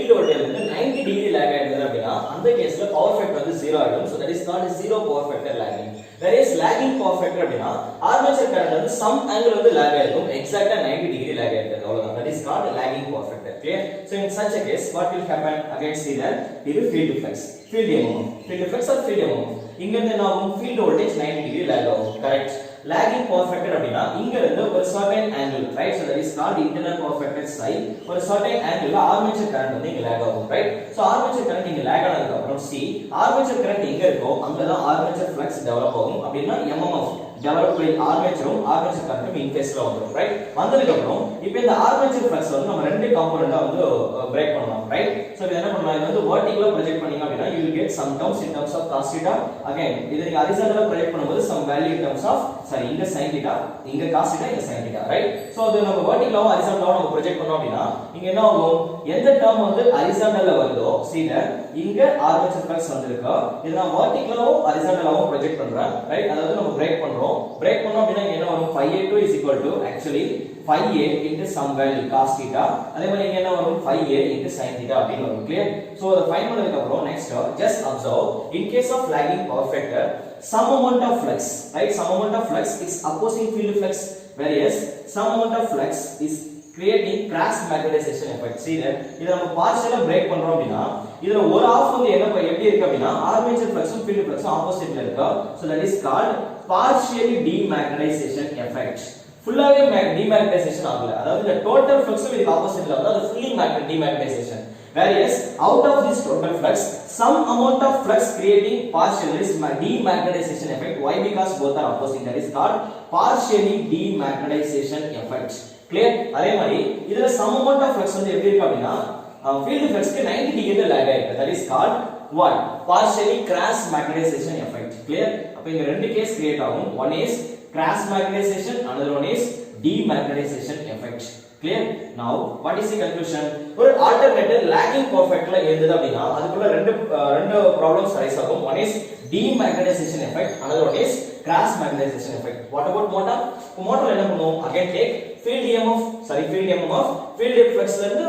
field voltage வந்து 90 degree lag ஆயிடுது அப்படினா அந்த கேஸ்ல பவர் ஃபேக்டர் வந்து 0 ஆயிடும். So that is called zero power factor lagging. Whereas lagging power factor அப்படினா armature current வந்து some angle வந்து lag ஆயிருக்கும், எக்ஸாக்ட்டா 90 degree lag ஆயிடுது அவ்வளவுதான். That is called lagging power factor. Clear? So in such a case what will happen? Again see that இது field flux, field flux or field mmf. இங்க இருந்து என்ன ஆகும்? field voltage 90 degree lag ஆகும். Correct? lagging power factor அப்படினா இங்க இருந்து ஒரு certain angle, right? So that is called internal power factor psi. ஒரு certain angle armature current வந்து இங்க lag ஆகும், right? So armature current இங்க lag ஆனதுக்கு அப்புறம் see armature current எங்க இருக்கோ அங்க தான் armature flux develop ஆகும். அப்படினா mmf develop by armatureம் armature current in phase ல வந்துரும், right? வந்ததுக்கு அப்புறம் இப்போ இந்த armature flux வந்து நம்ம ரெண்டு காம்போனன்ட்டா வந்து பிரேக் பண்ணலாம், right? So இது என்ன பண்ணலாம்? இது வந்து vertically project பண்ணீங்க அப்படினா you will get some terms in terms of cos theta. Again இது நீங்க horizontally project பண்ணும்போது some value in terms of இங்க sin theta, இங்க cos theta, இங்க sin theta, right? So அது நம்ம vertically horizontally நம்ம project பண்ணோம் அப்படினா இங்க என்ன ஆகும்? எந்த term வந்து horizontally வருதோ see that இங்க armature flux வந்திருக்கு. இத நான் vertically horizontally project பண்றேன், right? அதாவது நம்ம பிரேக் பண்றோம். பிரேக் பண்ணோம் அப்படினா என்ன வரும்? phi a2 is equal to actually phi a into some value cos theta. அதே மாதிரி இங்க என்ன வரும்? phi a into sin theta அப்படினு வரும். clear? So அத ஃபைண்ட் பண்ணதுக்கு அப்புறம் next just observe in case of lagging power factor some amount of flux, right? Some amount of flux is opposing field flux, whereas some amount of flux is creating cross magnetization effect. See that இத நம்ம பார்ஷியலா break பண்றோம் அப்படினா இதுல ஒரு of வந்து என்ன எப்படி இருக்கு அப்படினா armature flux உம் field flux உம் ஆப்போசிட்ல இருக்கு. So that is called partially demagnetization effect. ஃபுல்லாவே demagnetization ஆகல, அதாவது the total flux உம் இதுக்கு ஆப்போசிட்ல வந்து அது fully demagnetization. Whereas out of this total flux some amount of flux creating partial is demagnetization effect. Why? Because both are opposite. That is called partially demagnetization effect. Clear? அதே மாதிரி இதுல some amount of flux வந்து எப்படி இருக்கு அப்படினா field flux க்கு 90 டிகிரில lag ஆயிருக்கு. That is called what? Partially cross magnetization effect. Clear? அப்ப இங்க ரெண்டு கேஸ் கிரியேட் ஆகும். One is cross magnetization, another one is demagnetization effect. Clear? Now what is the conclusion? ஒரு alternative lagging power factor ல இருந்தது அப்படினா அதுக்குள்ள ரெண்டு ப்ராப்ளம்ஸ் ரைஸ் ஆகும். One is demagnetization effect, another one is cross magnetization effect. What about motor? Motor என்ன பண்ணுவோம்? Again take field mmf, field flux ல இருந்து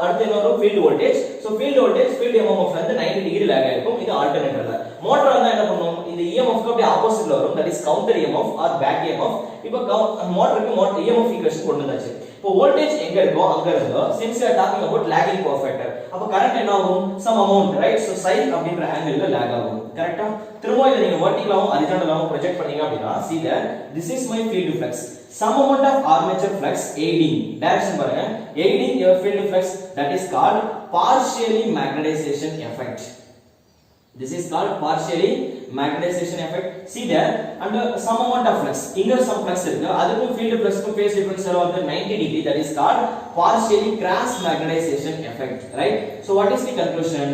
அடுத்து என்ன வரும்? field voltage. So field voltage field mmf ல இருந்து 90 டிகிரி lag ஆயிருக்கும். இது ஆல்டர்னேட்டர்ல. மோட்டார் வந்து என்ன பண்ணுவோம்? இந்த emf க்கு அப்படியே ஆப்போசிட்ல வரும். That is counter emf or back emf. இப்போ மோட்டாருக்கு emf ஈக்குவேஷன் கொண்டு வந்தாச்சு. இப்போ வோல்டேஜ் எங்க இருக்கோ அங்க இருந்து since we are talking about lagging power factor அப்ப கரண்ட் என்ன ஆகும்? some amount, right? So psi அப்படிங்கற ஆங்கிள்ல lag ஆகும். கரெக்ட்டா? திரும்ப இத நீங்க வெர்டிகலாவும் ஹரிசாண்டலாவும் ப்ரொஜெக்ட் பண்ணீங்க அப்படினா see that this is my field flux. Some amount of armature flux aiding, direction பாருங்க, aiding your field flux, that is called partially magnetization effect. This is called partially magnetization effect. See there under some amount of flux, inga some flux irukku, adukku field flux ku phase difference வந்து 90 degree, that is called partially cross magnetization effect, right? So what is the conclusion?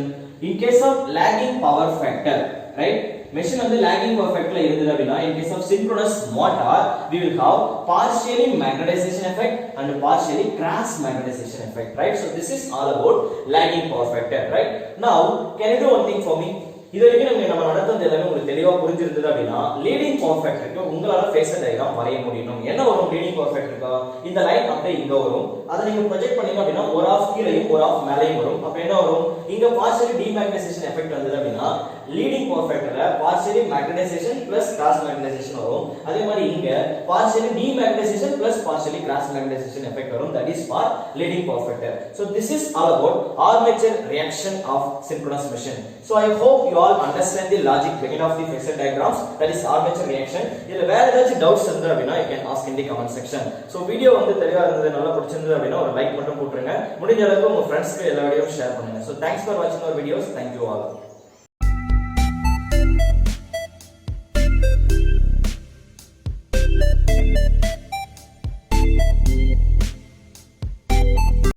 In case of lagging power factor, right? Machine வந்து lagging power factor ல இருந்தது அப்படினா in case of synchronous motor we will have partially magnetization effect and partially cross magnetization effect, right? So this is all about lagging power factor, right? Now can you do one thing for me? இது வரைக்கும் நம்ம நடந்தது எல்லாமே உங்களுக்கு தெளிவா புரிஞ்சிருந்தது அப்படினா leading power ஃபேக்டருக்கு உங்களால phasor diagram வரைய முடியும். என்ன வரும் லீடிங் பவர் ஃபேக்டருக்கு? இந்த லைன் அப்படியே இங்க வரும். அத நீங்க ப்ரொஜெக்ட் பண்ணீங்க அப்படினா ஒரு ஆஃப் கீழேயும் ஒரு ஆஃப் மேலேயும் வரும். அப்ப என்ன வரும்? இங்க partially demagnetization effect வந்தது அப்படினா லீடிங் பவர் ஃபேக்டர்ல partially magnetization plus cross magnetization வரும். அதே மாதிரி இங்க partially demagnetization plus partially cross magnetization effect வரும். That is for leading power factor. So this is all about armature reaction of synchronous machine. So I hope you all understand the logic behind of the phasor diagrams, that is armature reaction. இதுல வேற ஏதாச்சும் doubts இருந்தா அப்படினா you can ask in the comment section. So video வந்து தெளிவா இருந்தது, நல்லா பிடிச்சிருந்தது அப்படினா ஒரு லைக் மட்டும் போட்டுருங்க. முடிஞ்ச அளவுக்கு உங்க ஃப்ரெண்ட்ஸ்க்கு எல்லா வீடியோவும் ஷேர் பண்ணுங்க. So thanks for watching our videos. Thank you all.